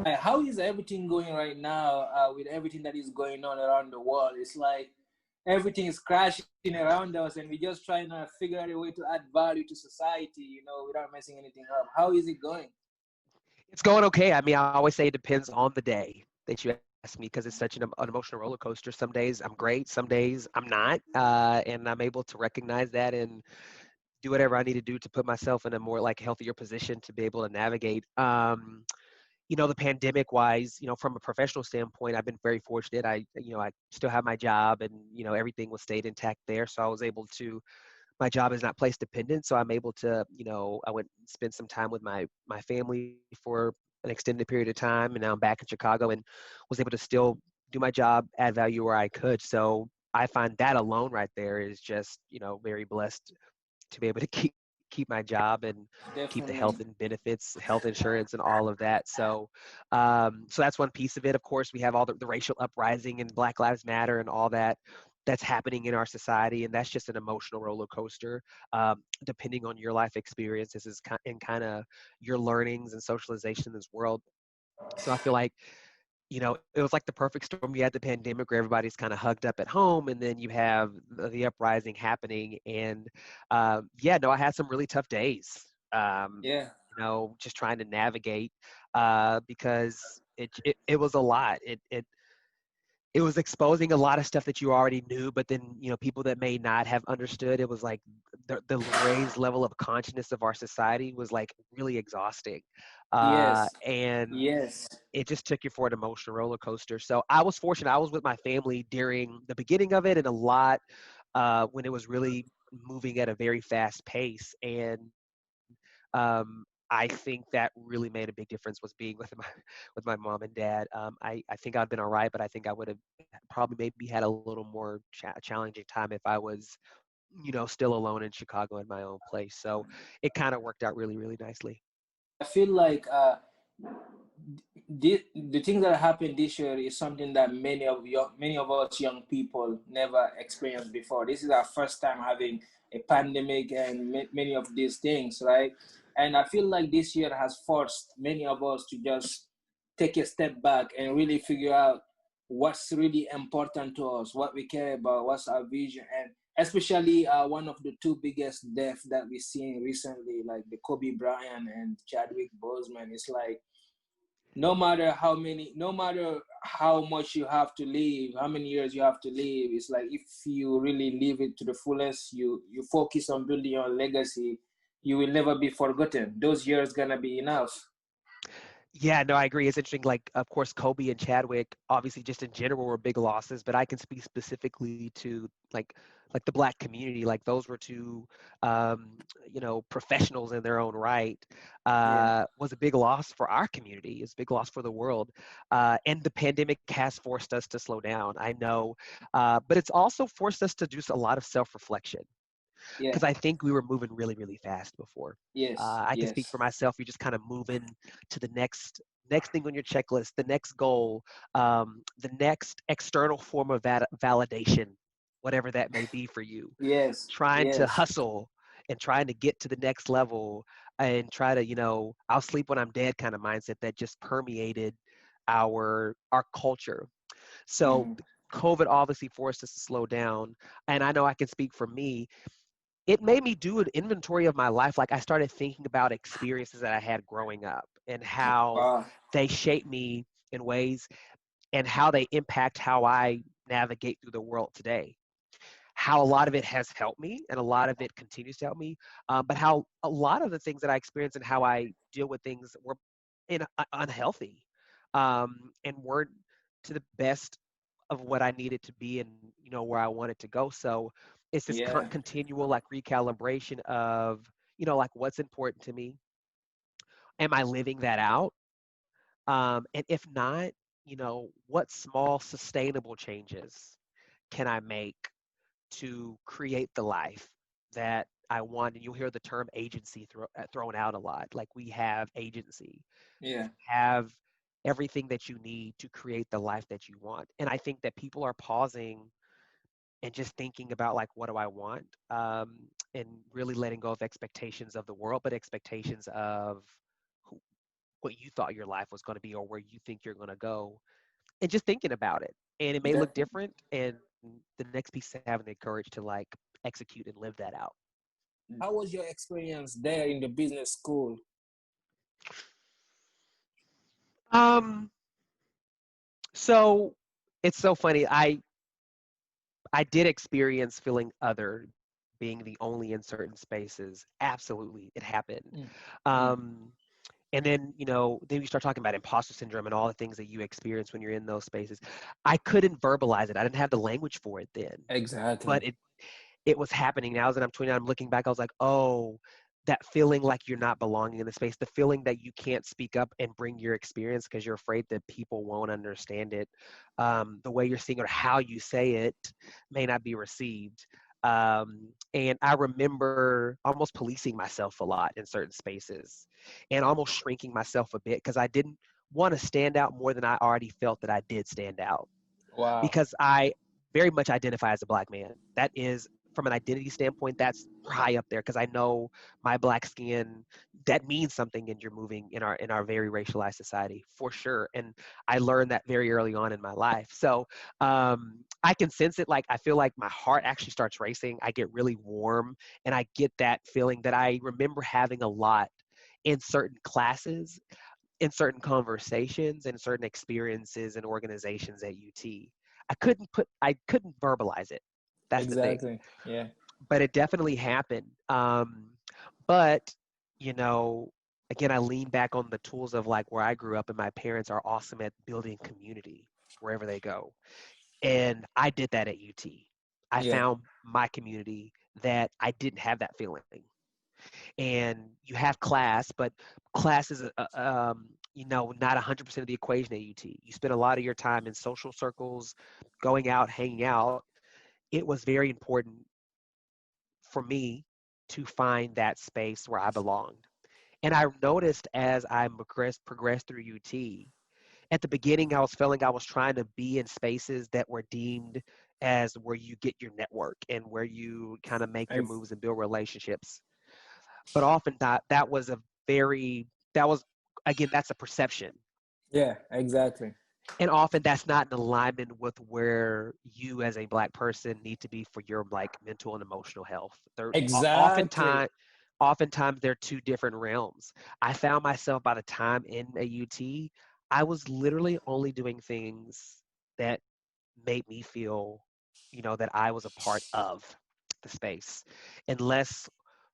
How is everything going right now with everything that is going on around the world? It's like everything is crashing around us, and we're just trying to figure out a way to add value to society, without messing anything up. How is it going? It's going okay. I mean, I always say it depends on the day that you ask me because it's such an emotional roller coaster. Some days I'm great, some days I'm not, and I'm able to recognize that and do whatever I need to do to put myself in a more like healthier position to be able to navigate. The pandemic wise, from a professional standpoint, I've been very fortunate. I still have my job and, everything was stayed intact there. So I was able to, my job is not place dependent. So I'm able to, I went and spend some time with my family for an extended period of time. And now I'm back in Chicago and was able to still do my job, add value where I could. So I find that alone right there is just, very blessed to be able to keep my job and keep the health Definitely. and benefits, health insurance, and all of that. So that's one piece of it. Of course, we have all the racial uprising and Black Lives Matter and all that that's happening in our society, and that's just an emotional roller coaster. Depending on your life experiences is and kind of your learnings and socialization in this world. So I feel like it was like the perfect storm. You had the pandemic where everybody's kind of hugged up at home, and then you have the uprising happening. And yeah, no, I had some really tough days. Um, Yeah. just trying to navigate because it was a lot. It was exposing a lot of stuff that you already knew, but then people that may not have understood. It was like the raised level of consciousness of our society was like really exhausting, Yes. and Yes. it just took you for an emotional roller coaster. So I was fortunate. I was with my family during the beginning of it and a lot when it was really moving at a very fast pace. And I think that really made a big difference was being with with my mom and dad. I think I'd been all right, but I think I would have probably maybe had a little more challenging time if I was, still alone in Chicago in my own place. So it kind of worked out really, really nicely. I feel like the things that happened this year is something that many of us young people never experienced before. This is our first time having a pandemic and many of these things, right? And I feel like this year has forced many of us to just take a step back and really figure out what's really important to us, what we care about, what's our vision, and especially one of the two biggest deaths that we've seen recently, like the Kobe Bryant and Chadwick Boseman. It's like no matter how much you have to live, how many years you have to live, it's like if you really live it to the fullest, you focus on building your legacy, you will never be forgotten. Those years gonna be enough. Yeah, no, I agree. It's interesting. Like, of course, Kobe and Chadwick, obviously, just in general, were big losses. But I can speak specifically to like the Black community. Like, those were two, professionals in their own right. Yeah. Was a big loss for our community. It's a big loss for the world. And the pandemic has forced us to slow down. I know, but it's also forced us to do a lot of self-reflection Yeah. because I think we were moving really, really fast before. Yes. I can speak Yes. for myself. You're just kind of moving to the next thing on your checklist, the next goal, the next external form of validation, whatever that may be for you. Yes. Trying to Yes. hustle and trying to get to the next level and try to, I'll sleep when I'm dead kind of mindset that just permeated our culture. So Mm. COVID obviously forced us to slow down. And I know I can speak for me, it made me do an inventory of my life. Like I started thinking about experiences that I had growing up and how Wow. they shaped me in ways and how they impact how I navigate through the world today. How a lot of it has helped me and a lot of it continues to help me, but how a lot of the things that I experience and how I deal with things were unhealthy, and weren't to the best of what I needed to be and where I wanted to go. So it's this Yeah. continual like recalibration of like what's important to me. Am I living that out? And if not, what small sustainable changes can I make to create the life that I want? And you'll hear the term agency thrown out a lot. Like we have agency. Yeah. You have everything that you need to create the life that you want. And I think that people are pausing and just thinking about like what do I want, and really letting go of expectations of the world, but expectations of who, what you thought your life was going to be or where you think you're going to go, and just thinking about it. And it may look Definitely. different. And the next piece is having the courage to like execute and live that out. How was your experience there in the business school? Um, so it's so funny. I did experience feeling other, being the only in certain spaces. Absolutely, it happened. Mm, mm. Um, and then, then you start talking about imposter syndrome and all the things that you experience when you're in those spaces. I couldn't verbalize it. I didn't have the language for it then, but Exactly. it was happening. Now that I'm 29, I'm looking back, I was like, oh, that feeling like you're not belonging in the space, the feeling that you can't speak up and bring your experience because you're afraid that people won't understand it. The way you're seeing or how you say it may not be received. And I remember almost policing myself a lot in certain spaces and almost shrinking myself a bit because I didn't want to stand out more than I already felt that I did stand out, Wow. because I very much identify as a black man. That is, from an identity standpoint, that's high up there because I know my black skin, that means something, and you're moving in our very racialized society for sure. And I learned that very early on in my life. So I can sense it. Like I feel like my heart actually starts racing. I get really warm, and I get that feeling that I remember having a lot in certain classes, in certain conversations, and certain experiences and organizations at UT. I couldn't verbalize it. That's the thing. Exactly. Yeah. But it definitely happened. But you know, again, I lean back on the tools of like where I grew up, and my parents are awesome at building community wherever they go. And I did that at UT. I Yeah. found my community that I didn't have that feeling. And you have class, but class is not 100% of the equation at UT. You spend a lot of your time in social circles, going out, hanging out. It was very important for me to find that space where I belonged. And I noticed as I progressed through UT, at the beginning, I was feeling I was trying to be in spaces that were deemed as where you get your network and where you kind of make your I, moves and build relationships. But often that was that was, again, that's a perception. yeah, exactly. And often that's not in alignment with where you as a black person need to be for your like mental and emotional health. Exactly. Oftentimes they're two different realms. I found myself by the time in a UT, I was literally only doing things that made me feel, that I was a part of the space, and less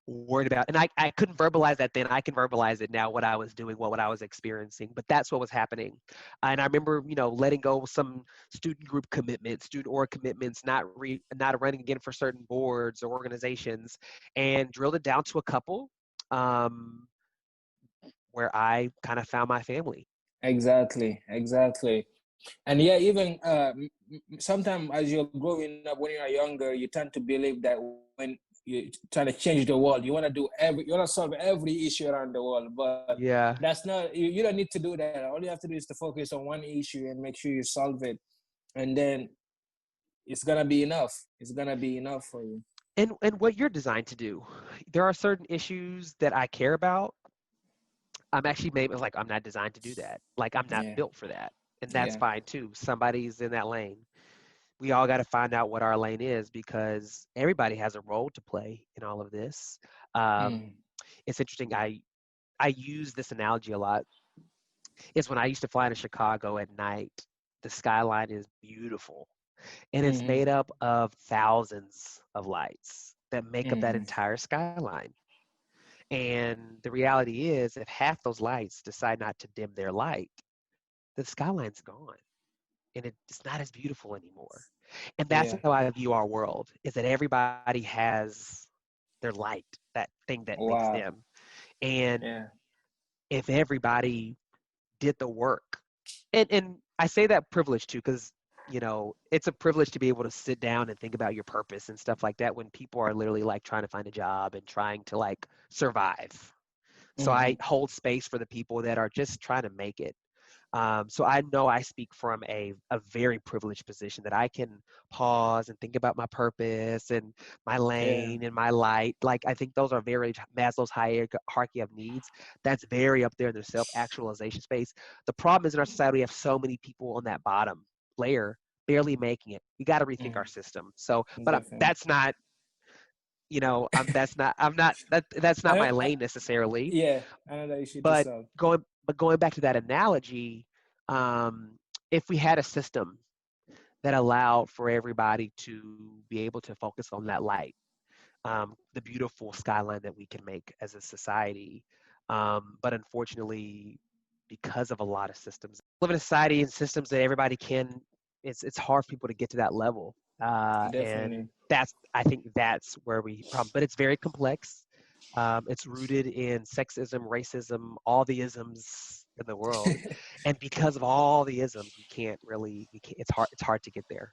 worried about. And I couldn't verbalize that then. I can verbalize it now, what I was doing, what I was experiencing. But that's what was happening. And I remember, letting go of some student group commitments, student org commitments, not running again for certain boards or organizations, and drilled it down to a couple, um, where I kind of found my family. Exactly. Exactly. And yeah, even sometimes as you're growing up, when you're younger, you tend to believe that when you're trying to change the world, you want to solve every issue around the world. But Yeah. that's not, you don't need to do that. All you have to do is to focus on one issue and make sure you solve it. And then it's going to be enough. It's going to be enough for you. And what you're designed to do. There are certain issues that I care about. I'm actually maybe like I'm not designed to do that. Like I'm not Yeah. built for that. And that's Yeah. fine too. Somebody's in that lane. We all got to find out what our lane is, because everybody has a role to play in all of this. Um, Mm. it's interesting. I use this analogy a lot. It's when I used to fly into Chicago at night. The skyline is beautiful, and it's Mm-hmm. made up of thousands of lights that make up that Mm-hmm. entire skyline. And the reality is, if half those lights decide not to dim their light, the skyline's gone, and it's not as beautiful anymore. And that's Yeah. how I view our world, is that everybody has their light, that thing that makes Wow. them. And Yeah. if everybody did the work, and I say that privilege too, because it's a privilege to be able to sit down and think about your purpose and stuff like that when people are literally like trying to find a job and trying to like survive. So Mm-hmm. I hold space for the people that are just trying to make it. So I know I speak from a very privileged position that I can pause and think about my purpose and my Yeah. lane and my light. Like, I think those are very Maslow's hierarchy of needs. That's very up there in the self-actualization space. The problem is in our society, we have so many people on that bottom layer barely making it. We got to rethink our Mm, system. So, but definitely. that's not, that's I not my don't. lane necessarily. Yeah, I know that issue to But solve. going back to that analogy, um, if we had a system that allowed for everybody to be able to focus on that light, the beautiful skyline that we can make as a society. But unfortunately, because of a lot of systems, live in a society and systems that everybody can, it's hard for people to get to that level. And Definitely. I think that's where we problem. But it's very complex. It's rooted in sexism, racism, all the isms in the world, and because of all the isms, we can't. It's hard. It's hard to get there.